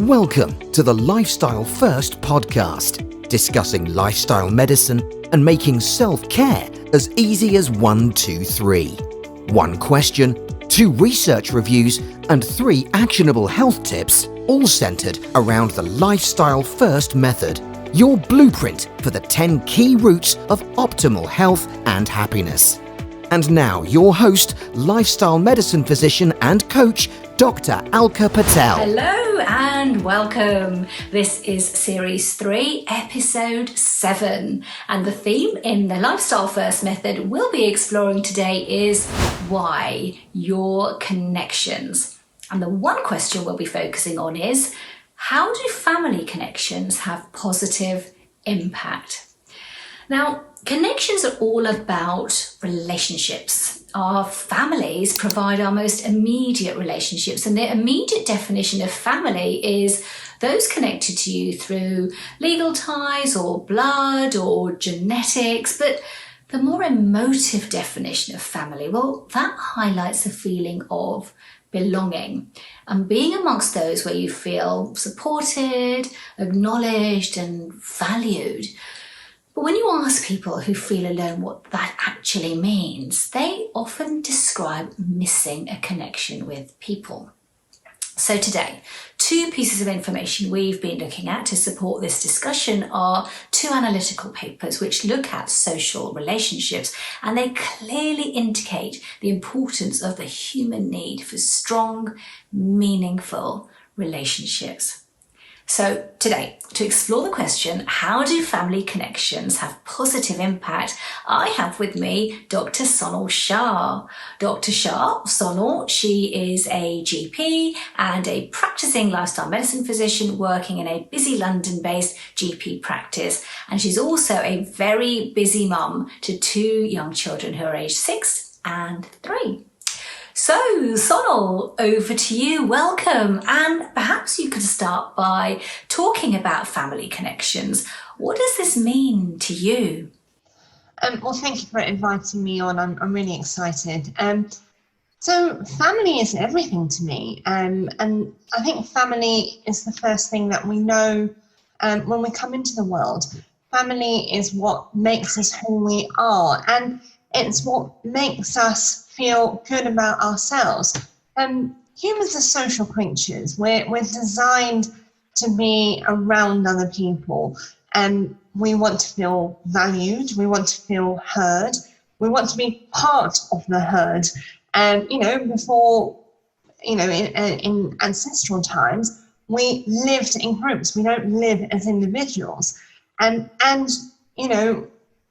Welcome to the Lifestyle First podcast, discussing lifestyle medicine and making self-care as easy as 1, 2, 3. One question, 2 research reviews, and 3 actionable health tips, all centered around the Lifestyle First method, your blueprint for the 10 key routes of optimal health and happiness. And now your host, lifestyle medicine physician and coach, Dr. Alka Patel. Hello and welcome. This is Series 3, Episode 7. And the theme in the Lifestyle First method we'll be exploring today is why? Your connections. And the one question we'll be focusing on is, how do family connections have positive impact? Now, connections are all about relationships. Our families provide our most immediate relationships, and the immediate definition of family is those connected to you through legal ties or blood or genetics. But the more emotive definition of family, well, that highlights the feeling of belonging and being amongst those where you feel supported, acknowledged, and valued. But when you ask people who feel alone what that actually means, they often describe missing a connection with people. So today, 2 pieces of information we've been looking at to support this discussion are 2 analytical papers which look at social relationships, and they clearly indicate the importance of the human need for strong, meaningful relationships. So today, to explore the question, how do family connections have positive impact, I have with me Dr. Sonal Shah. Dr. Sonal, she is a GP and a practicing lifestyle medicine physician working in a busy London-based GP practice. And she's also a very busy mum to 2 young children who are aged 6 and 3. So, Sonal, over to you. Welcome. And perhaps you could start by talking about family connections. What does this mean to you? Well, thank you for inviting me on. I'm really excited. So family is everything to me. And I think family is the first thing that we know when we come into the world. Family is what makes us who we are. And it's what makes us feel good about ourselves. Humans are social creatures. We're designed to be around other people, and we want to feel valued. We want to feel heard. We want to be part of the herd. And before, in ancestral times, we lived in groups. We don't live as individuals. And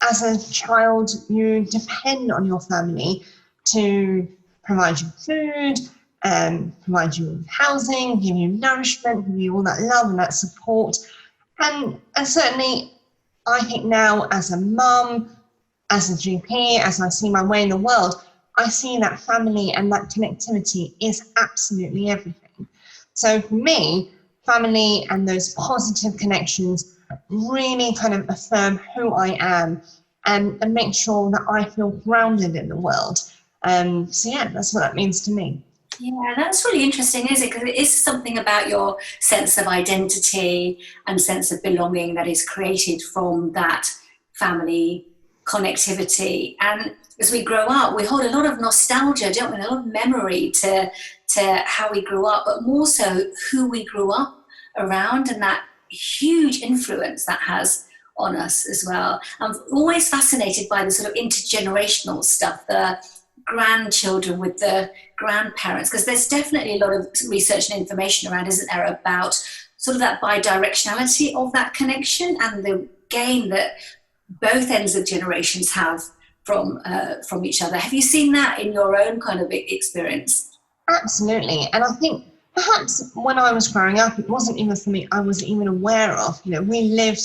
as a child, you depend on your family to provide you food, provide you with housing, give you nourishment, give you all that love and that support. And certainly, I think now as a mum, as a GP, as I see my way in the world, I see that family and that connectivity is absolutely everything. So for me, family and those positive connections really kind of affirm who I am and make sure that I feel grounded in the world. So yeah, that's what that means to me. Yeah, that's really interesting, isn't it? Because it is something about your sense of identity and sense of belonging that is created from that family connectivity. And as we grow up, we hold a lot of nostalgia, don't we? A lot of memory to how we grew up, but more so who we grew up around and that huge influence that has on us as well. I'm always fascinated by the sort of intergenerational stuff, the grandchildren with the grandparents, because there's definitely a lot of research and information around, isn't there, about sort of that bidirectionality of that connection and the gain that both ends of generations have from each other. Have you seen that in your own kind of experience? Absolutely. And I think perhaps when I was growing up, it wasn't even something I was even aware of. We lived,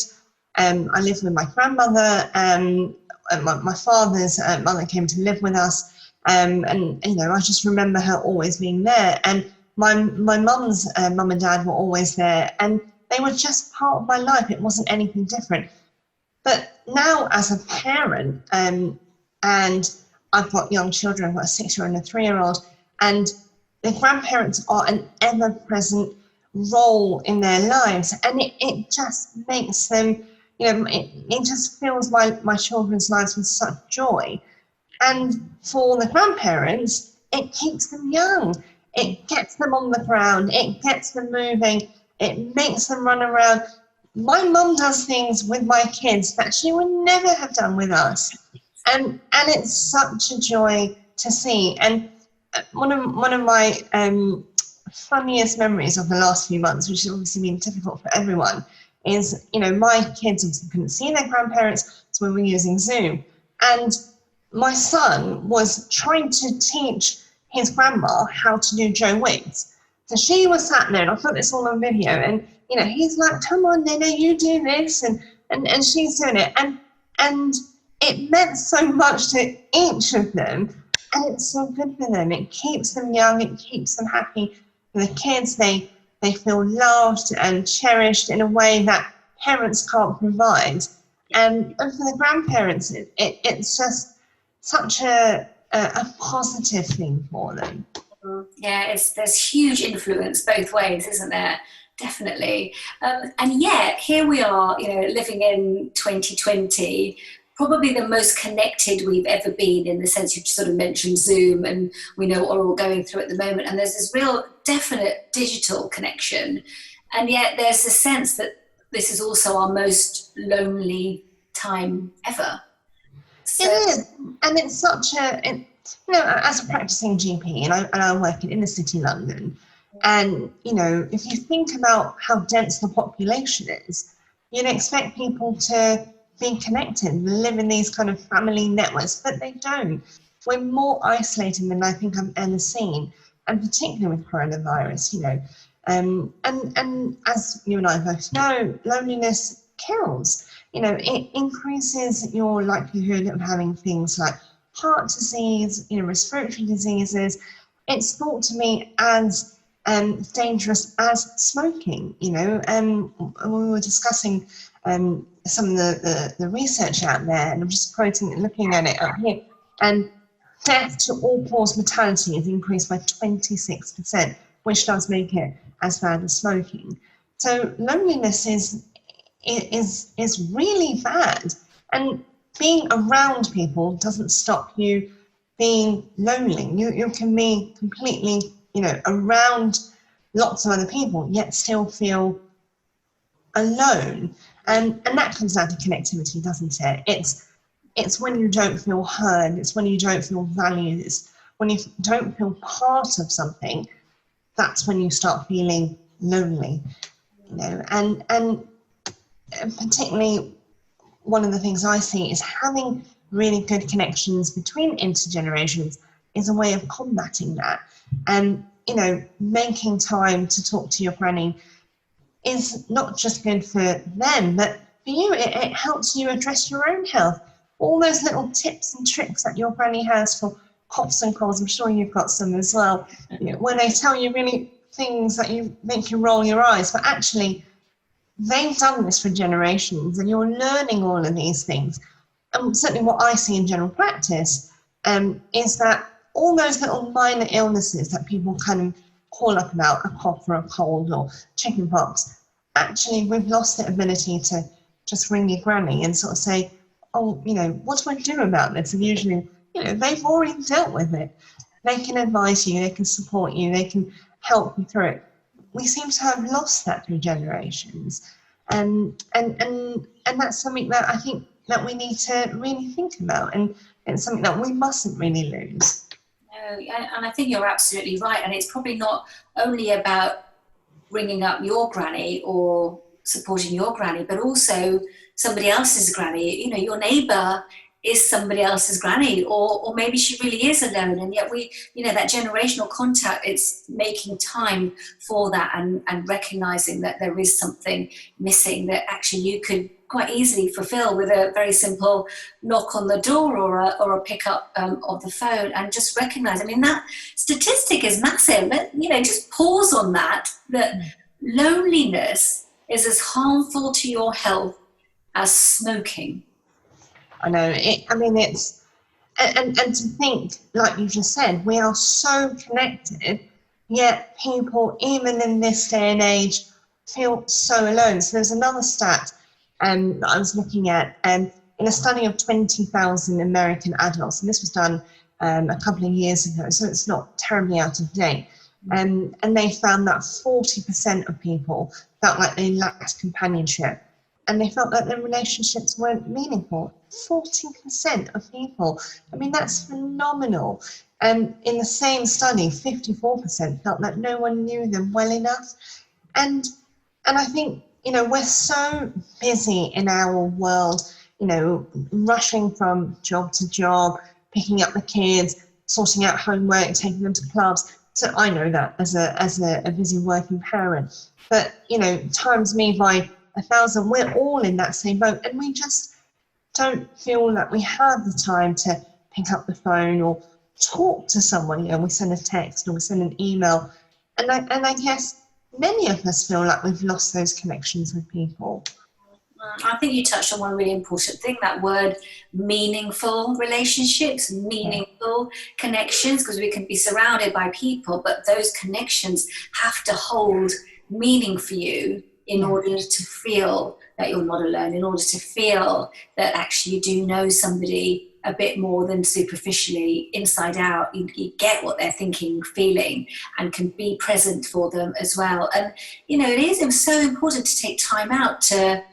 I lived with my grandmother, and my father's mother came to live with us. And I just remember her always being there. And my mum's mum and dad were always there. And they were just part of my life. It wasn't anything different. But now as a parent, and I've got young children, I've got a 6-year-old and a 3-year-old, and the grandparents are an ever-present role in their lives, and it just makes them, it just fills my children's lives with such joy. And for the grandparents, it keeps them young. It gets them on the ground. It gets them moving. It makes them run around. My mum does things with my kids that she would never have done with us. And it's such a joy to see. And one of my funniest memories of the last few months, which has obviously been difficult for everyone, is, my kids obviously couldn't see their grandparents, so we were using Zoom. And my son was trying to teach his grandma how to do Joe Wicks. So she was sat there, and I put this all on video, and he's like, "Come on, Nina, you do this," and she's doing it, and it meant so much to each of them, and it's so good for them. It keeps them young, it keeps them happy. For the kids, they feel loved and cherished in a way that parents can't provide. And for the grandparents, it's just such a positive thing for them. Yeah, there's huge influence both ways, isn't there? Definitely. And yet here we are, living in 2020, probably the most connected we've ever been, in the sense you sort of mentioned Zoom, and we know what we're all going through at the moment, and there's this real definite digital connection, and yet there's a sense that this is also our most lonely time ever. So, it is, and it's such as a practicing GP, and I work in inner city London, and if you think about how dense the population is, you'd expect people to be connected, live in these kind of family networks, but they don't. We're more isolated than I think I've ever seen, and particularly with coronavirus, and as you and I both know, loneliness kills. It increases your likelihood of having things like heart disease, respiratory diseases. It's thought to me as dangerous as smoking. When we were discussing some of the research out there, and I'm just quoting, looking at it up here, and death to all-cause mortality is increased by 26%, which does make it as bad as smoking. So loneliness is really bad, and being around people doesn't stop you being lonely. You can be completely, around lots of other people, yet still feel alone. And that comes down to connectivity, doesn't it? It's when you don't feel heard, it's when you don't feel valued, it's when you don't feel part of something, that's when you start feeling lonely. And particularly one of the things I see is having really good connections between intergenerations is a way of combating that. And, making time to talk to your granny is not just good for them, but for you, it helps you address your own health. All those little tips and tricks that your granny has for coughs and colds, I'm sure you've got some as well, where they tell you really things that make you roll your eyes, but actually they've done this for generations, and you're learning all of these things. And certainly what I see in general practice is that all those little minor illnesses that people kind of call up about, a cough or a cold or chickenpox, actually we've lost the ability to just ring your granny and sort of say, oh, what do I do about this? And usually, they've already dealt with it. They can advise you, they can support you, they can help you through it. We seem to have lost that through generations, and that's something that I think that we need to really think about, and it's something that we mustn't really lose. No, and I think you're absolutely right, and it's probably not only about ringing up your granny or supporting your granny, but also somebody else's granny. Your neighbour is somebody else's granny, or maybe she really is alone, and yet we, that generational contact, it's making time for that, and recognising that there is something missing that actually you could quite easily fulfill with a very simple knock on the door or a pickup of the phone, and just recognise. I mean, that statistic is massive, but just pause on that loneliness is as harmful to your health as smoking. I know. It's and to think, like you just said, we are so connected, yet people, even in this day and age, feel so alone. So there's another stat that I was looking at in a study of 20,000 American adults, and this was done a couple of years ago, so it's not terribly out of date. And they found that 40% of people felt like they lacked companionship, and they felt that their relationships weren't meaningful. 40% of people. I mean, that's phenomenal. And in the same study, 54% felt that no one knew them well enough. And I think, we're so busy in our world, rushing from job to job, picking up the kids, sorting out homework, taking them to clubs. So I know that as a busy working parent. But, times me by 1,000, we're all in that same boat, and we just don't feel that we have the time to pick up the phone or talk to someone. We send a text or we send an email, and I guess many of us feel like we've lost those connections with people. I think you touched on one really important thing, that word meaningful relationships, meaningful connections, because we can be surrounded by people, but those connections have to hold meaning for you in order to feel that you're not alone, in order to feel that actually you do know somebody a bit more than superficially, inside out. You get what they're thinking, feeling, and can be present for them as well. And, it is so important to take time out to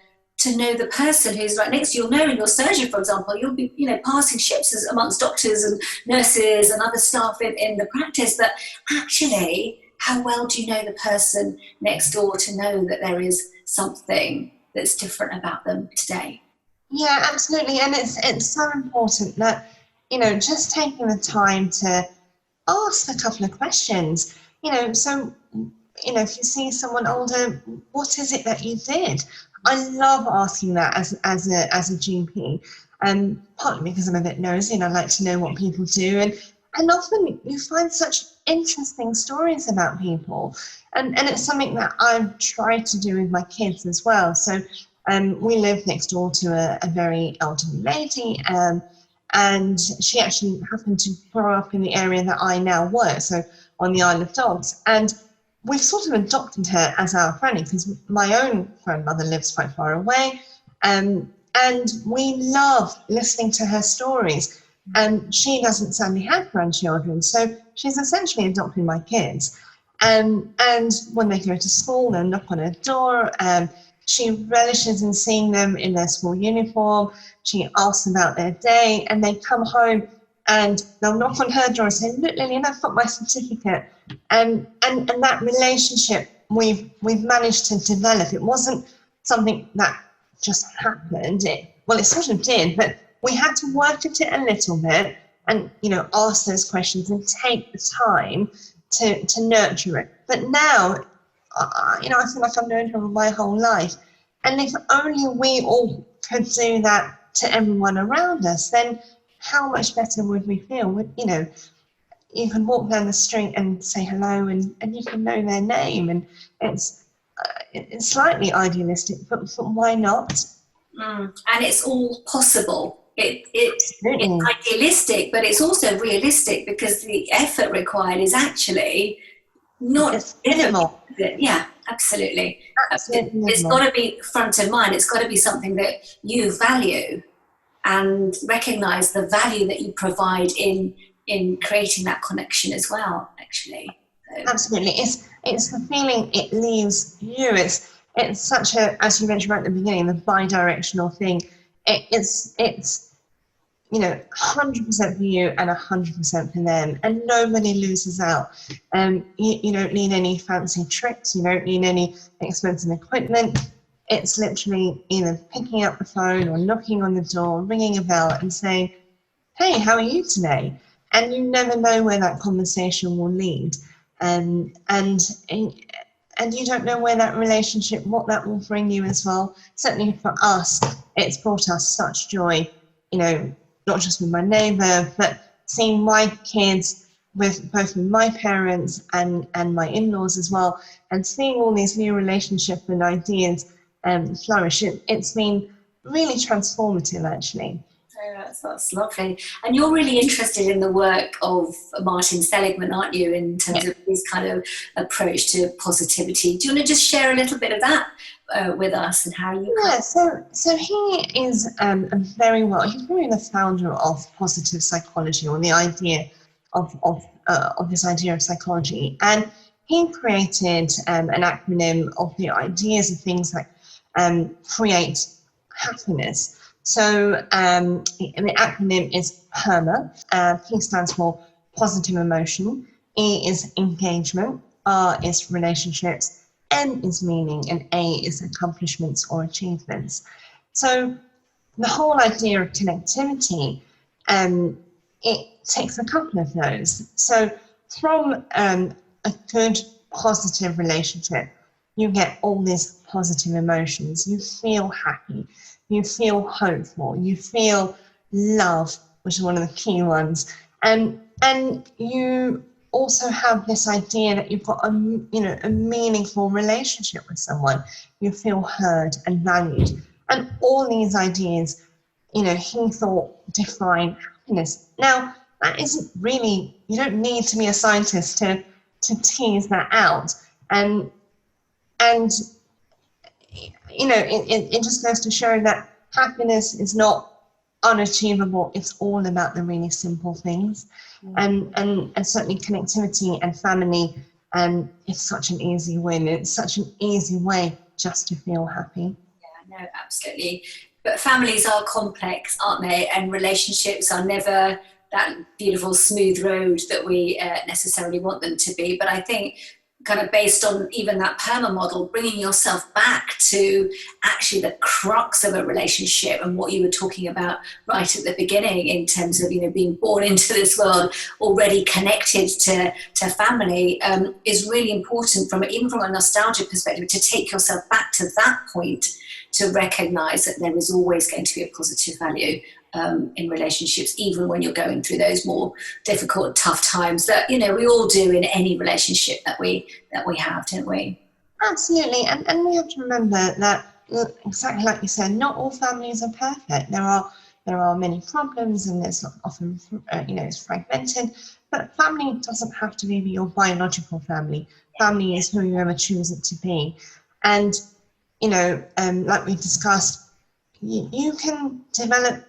know the person who's right next to you. You'll know in your surgery, for example, you'll be, passing ships amongst doctors and nurses and other staff in the practice, but actually, how well do you know the person next door to know that there is something that's different about them today? Yeah, absolutely. And it's so important that, just taking the time to ask a couple of questions, so, if you see someone older, what is it that you did? I love asking that as a GP, partly because I'm a bit nosy and I like to know what people do. And often you find such interesting stories about people. And it's something that I've tried to do with my kids as well. So we live next door to a very elderly lady, and she actually happened to grow up in the area that I now work, so on the Isle of Dogs. And we've sort of adopted her as our granny because my own grandmother lives quite far away. And we love listening to her stories. And she doesn't sadly have grandchildren, so she's essentially adopting my kids. And when they go to school, they'll knock on her door. She relishes in seeing them in their school uniform. She asks about their day, and they come home and they'll knock on her door and say, "Look, Lillian, I've got my certificate." And that relationship we've managed to develop. It wasn't something that just happened. It sort of did, but we had to work at it a little bit and, ask those questions and take the time to nurture it. But now, I feel like I've known her my whole life. And if only we all could do that to everyone around us, then how much better would we feel? You can walk down the street and say hello and you can know their name. And it's slightly idealistic, but why not? And it's all possible. It's idealistic, but it's also realistic because the effort required is actually not minimal. Yeah, absolutely. It's got to be front of mind. It's got to be something that you value and recognize the value that you provide in creating that connection as well, actually. So. Absolutely. It's the feeling it leaves you. It's such a, as you mentioned right at the beginning, the bi-directional thing. It's 100% for you and 100% for them, and nobody loses out. You don't need any fancy tricks. You don't need any expensive equipment. It's literally either picking up the phone or knocking on the door, ringing a bell and saying, "Hey, how are you today?" And you never know where that conversation will lead. And you don't know where that relationship, what that will bring you as well. Certainly for us, it's brought us such joy, not just with my neighbour, but seeing my kids with both my parents and my in-laws as well, and seeing all these new relationships and ideas flourish. It's been really transformative, actually. Oh, that's lovely. And you're really interested in the work of Martin Seligman, aren't you, in terms of his kind of approach to positivity? Do you want to just share a little bit of that with us and how you... Yeah, so he is he's really the founder of positive psychology, or the idea of this idea of psychology. And he created an acronym of the ideas of things like create happiness. So the acronym is PERMA. P stands for positive emotion. E is engagement. R is relationships. M is meaning, and A is accomplishments or achievements. So the whole idea of connectivity, it takes a couple of those. So from a good positive relationship, you get all these positive emotions. You feel happy, you feel hopeful, you feel love, which is one of the key ones, and you also have this idea that you've got a meaningful relationship with someone. You feel heard and valued, and all these ideas, he thought define happiness. Now, that isn't really, you don't need to be a scientist to tease that out, and it just goes to show that happiness is not unachievable. It's all about the really simple things. And certainly connectivity and family is such an easy win. It's such an easy way just to feel happy. Yeah, no, absolutely. But families are complex, aren't they? And relationships are never that beautiful smooth road that we necessarily want them to be. But I think kind of based on even that PERMA model, bringing yourself back to actually the crux of a relationship and what you were talking about right at the beginning in terms of, being born into this world already connected to family is really important even from a nostalgia perspective, to take yourself back to that point, to recognize that there is always going to be a positive value in relationships, even when you're going through those more difficult, tough times that, we all do in any relationship that we have, don't we? Absolutely. And we have to remember that, exactly like you said, not all families are perfect. There are many problems, and there's often, it's fragmented, but family doesn't have to be your biological family. Family is who you ever choose it to be. And, like we discussed, you can develop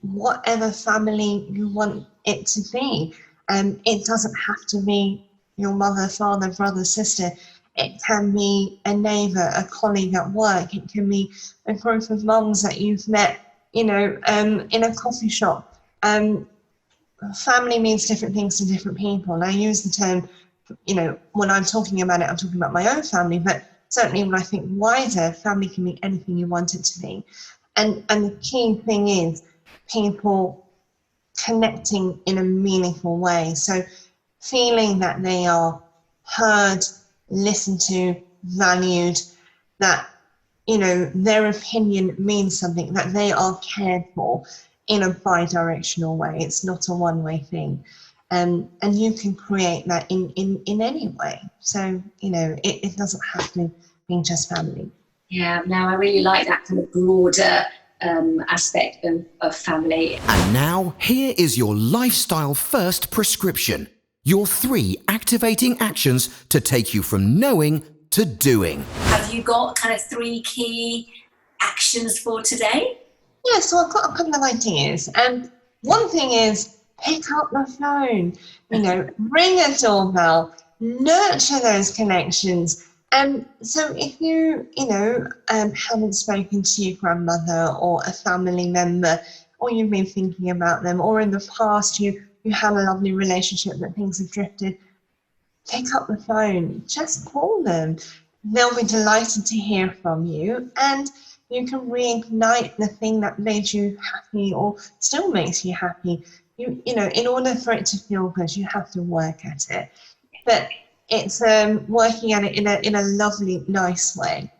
whatever family you want it to be. It doesn't have to be your mother, father, brother, sister. It can be a neighbour, a colleague at work. It can be a group of mums that you've met, in a coffee shop. Family means different things to different people. And I use the term, when I'm talking about it, I'm talking about my own family, but certainly when I think wider, family can be anything you want it to be. And the key thing is people connecting in a meaningful way. So feeling that they are heard, listened to, valued, that, their opinion means something, that they are cared for in a bi-directional way. It's not a one-way thing. And you can create that in any way. So, it doesn't have to be just family. Yeah, no, I really like that kind of broader aspect of family. And now, here is your lifestyle first prescription. Your 3 activating actions to take you from knowing to doing. Have you got kind of 3 key actions for today? Yeah, so I've got a couple of ideas. And one thing is pick up the phone, ring a doorbell, nurture those connections. So if you, haven't spoken to your grandmother or a family member, or you've been thinking about them, or in the past you had a lovely relationship but things have drifted, pick up the phone, just call them. They'll be delighted to hear from you, and you can reignite the thing that made you happy or still makes you happy. In order for it to feel good, you have to work at it. But it's working at it in a lovely, nice way.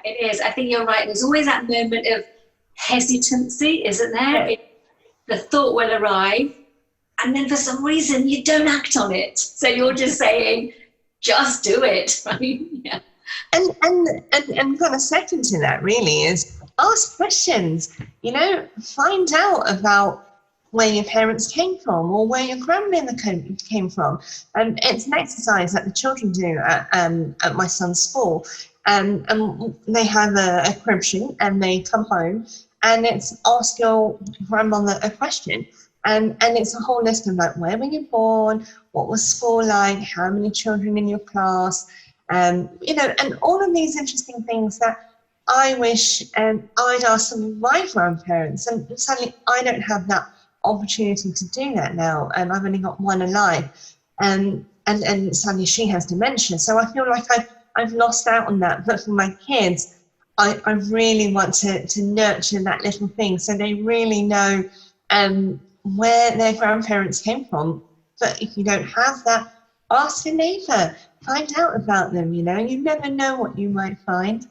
It is. I think you're right. There's always that moment of hesitancy, isn't there? Yeah. The thought will arrive, and then for some reason you don't act on it. So you're just saying, just do it, right? Yeah. And kind of second to that really is ask questions. find out about where your parents came from or where your grandmother came from. It's an exercise that the children do at my son's school. And they have a crib sheet and they come home and it's ask your grandmother a question. And it's a whole list of like, where were you born? What was school like? How many children in your class? And all of these interesting things that I wish I'd asked some of my grandparents. And sadly, I don't have that opportunity to do that now. I've only got one alive. And sadly, she has dementia. So I feel like I've lost out on that. But for my kids, I really want to nurture that little thing so they really know where their grandparents came from. But if you don't have that, ask a neighbour, find out about them, you never know what you might find.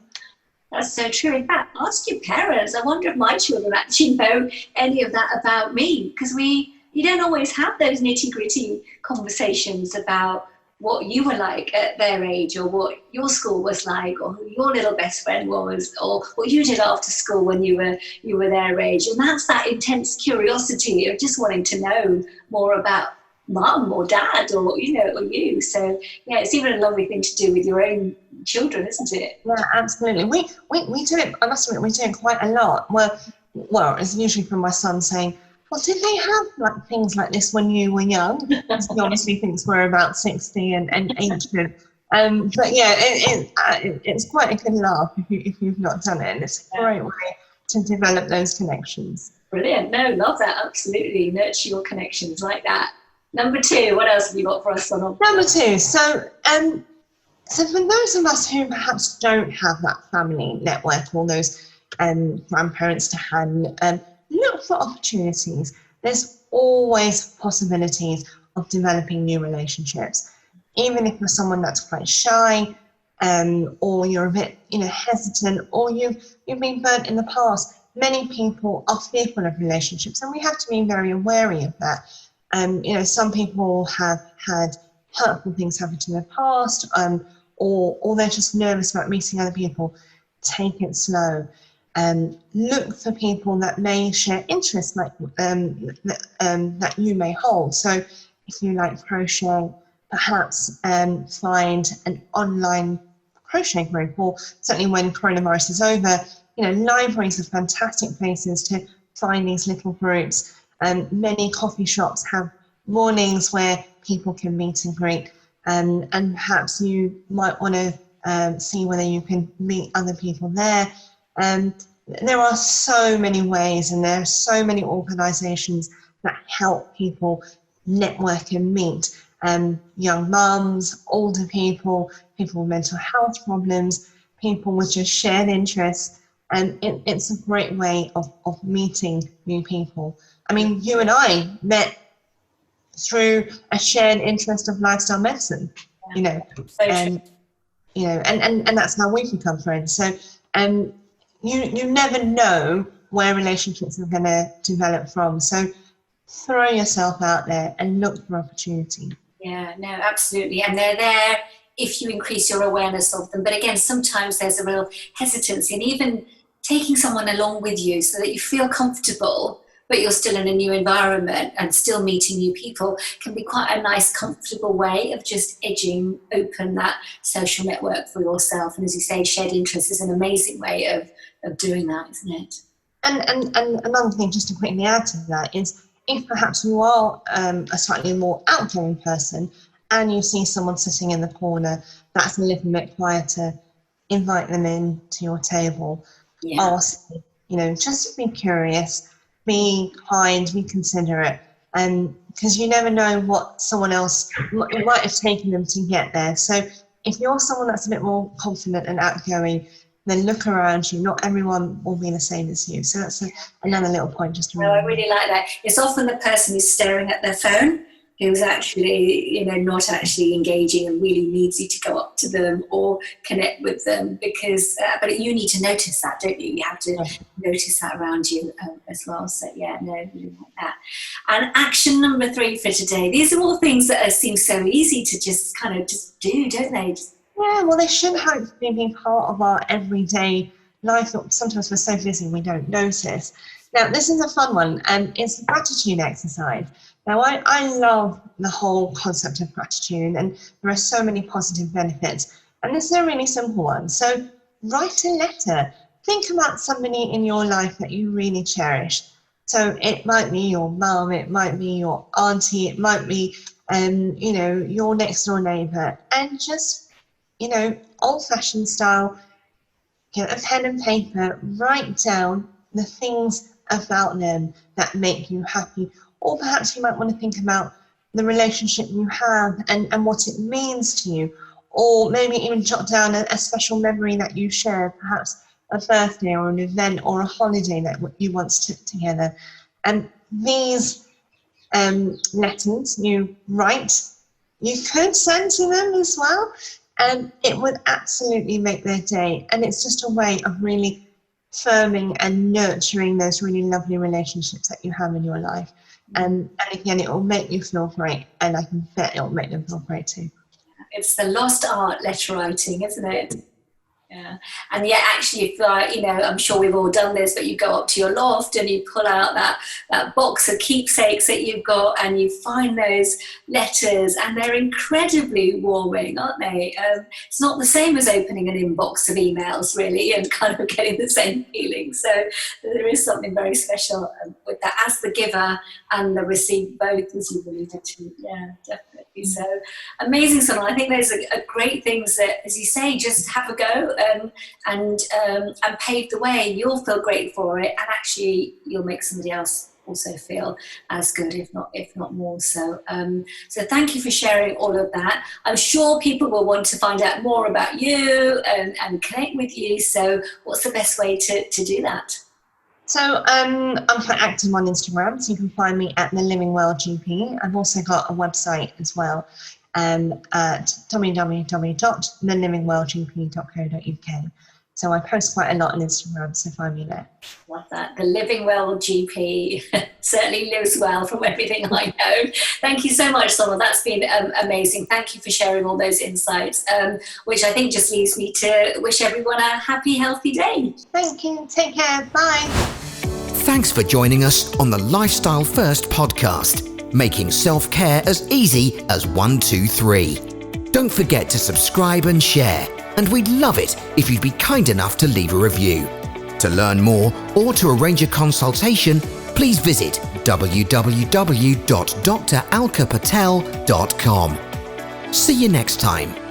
That's so true. In fact, ask your parents. I wonder if my children actually know any of that about me, because you don't always have those nitty-gritty conversations about what you were like at their age, or what your school was like, or who your little best friend was, or what you did after school when you were their age. And that's that intense curiosity of just wanting to know more about mum or dad or you. So yeah, it's even a lovely thing to do with your own children, isn't it? Yeah, absolutely. We do it. I must admit, we do it quite a lot. Well, it's usually from my son saying, well, did they have like things like this when you were young? Because he obviously thinks we're about 60 and ancient. But yeah, it's quite a good laugh if you've not done it. And it's a great way to develop those connections. Brilliant. No, love that. Absolutely. Nurture your connections like that. Number 2, what else have you got for us on? Number 2. So for those of us who perhaps don't have that family network or those grandparents to hand, look for opportunities. There's always possibilities of developing new relationships. Even if you're someone that's quite shy, or you're a bit, hesitant, or you've been burnt in the past. Many people are fearful of relationships, and we have to be very wary of that. Some people have had hurtful things happen to their past, or they're just nervous about meeting other people. Take it slow. Look for people that may share interests like that you may hold. So if you like crochet, perhaps find an online crochet group, or certainly when coronavirus is over, libraries are fantastic places to find these little groups. Many coffee shops have mornings where people can meet and greet, and perhaps you might want to see whether you can meet other people there. There are so many ways, and there are so many organisations that help people network and meet. Young mums, older people, people with mental health problems, people with just shared interests. And it's a great way of meeting new people. I mean, you and I met through a shared interest of lifestyle medicine, and that's how we've become friends. So, you never know where relationships are going to develop from. So, throw yourself out there and look for opportunity. Yeah, no, absolutely. And they're there if you increase your awareness of them. But again, sometimes there's a real hesitancy, and even taking someone along with you so that you feel comfortable, but you're still in a new environment and still meeting new people, can be quite a nice, comfortable way of just edging open that social network for yourself. And as you say, shared interest is an amazing way of doing that, isn't it? And another thing, just to quickly add to that, is if perhaps you are a slightly more outgoing person and you see someone sitting in the corner that's a little bit quieter, invite them in to your table. Ask, just be curious, be kind, be considerate, because you never know what someone else, it might have taken them to get there. So if you're someone that's a bit more confident and outgoing, then look around you. Not everyone will be the same as you. So that's another little point just to remember. I really like that. It's often the person who's staring at their phone who's actually, not actually engaging and really needs you to go up to them or connect with them, because, but you need to notice that, don't you? You have to notice that around you as well. So yeah, no, really like that. And action number 3 for today. These are all things that seem so easy to just kind of just do, don't they? Yeah, well, they should hopefully be part of our everyday life. Sometimes we're so busy we don't notice. Now, this is a fun one, and it's the gratitude exercise. Now, I love the whole concept of gratitude, and there are so many positive benefits. And this is a really simple one. So, write a letter. Think about somebody in your life that you really cherish. So, it might be your mum, it might be your auntie, it might be, your next door neighbour, and just, old-fashioned style, get a pen and paper, write down the things about them that make you happy. Or perhaps you might want to think about the relationship you have and what it means to you. Or maybe even jot down a special memory that you share, perhaps a birthday or an event or a holiday that you once took together. And these letters you write, you could send to them as well. And it would absolutely make their day. And it's just a way of really firming and nurturing those really lovely relationships that you have in your life. And again, it will make you feel great. And I can bet it will make them feel great too. It's the lost art, letter writing, isn't it? Yeah. And yet actually, if I'm sure we've all done this, but you go up to your loft and you pull out that box of keepsakes that you've got and you find those letters, and they're incredibly warming, aren't they? It's not the same as opening an inbox of emails, really, and kind of getting the same feeling. So there is something very special with that, as the giver and the receiver both, as you've alluded to. Yeah, definitely. So amazing, Sonal. I think those are great things that, as you say, just have a go and pave the way. You'll feel great for it, and actually you'll make somebody else also feel as good, if not more. So thank you for sharing all of that. I'm sure people will want to find out more about you and connect with you. So what's the best way to do that? So I'm quite active on Instagram, so you can find me at The Living Well GP. I've also got a website as well at www.thelivingwellgp.co.uk. So I post quite a lot on Instagram, so find me there. Love that. The Living Well GP certainly lives well from everything I know. Thank you so much, Sonal. That's been amazing. Thank you for sharing all those insights, which I think just leaves me to wish everyone a happy, healthy day. Thank you. Take care. Bye. Thanks for joining us on the Lifestyle First podcast, making self-care as easy as 1, 2, 3. Don't forget to subscribe and share, and we'd love it if you'd be kind enough to leave a review. To learn more or to arrange a consultation, please visit www.dralkapatel.com. See you next time.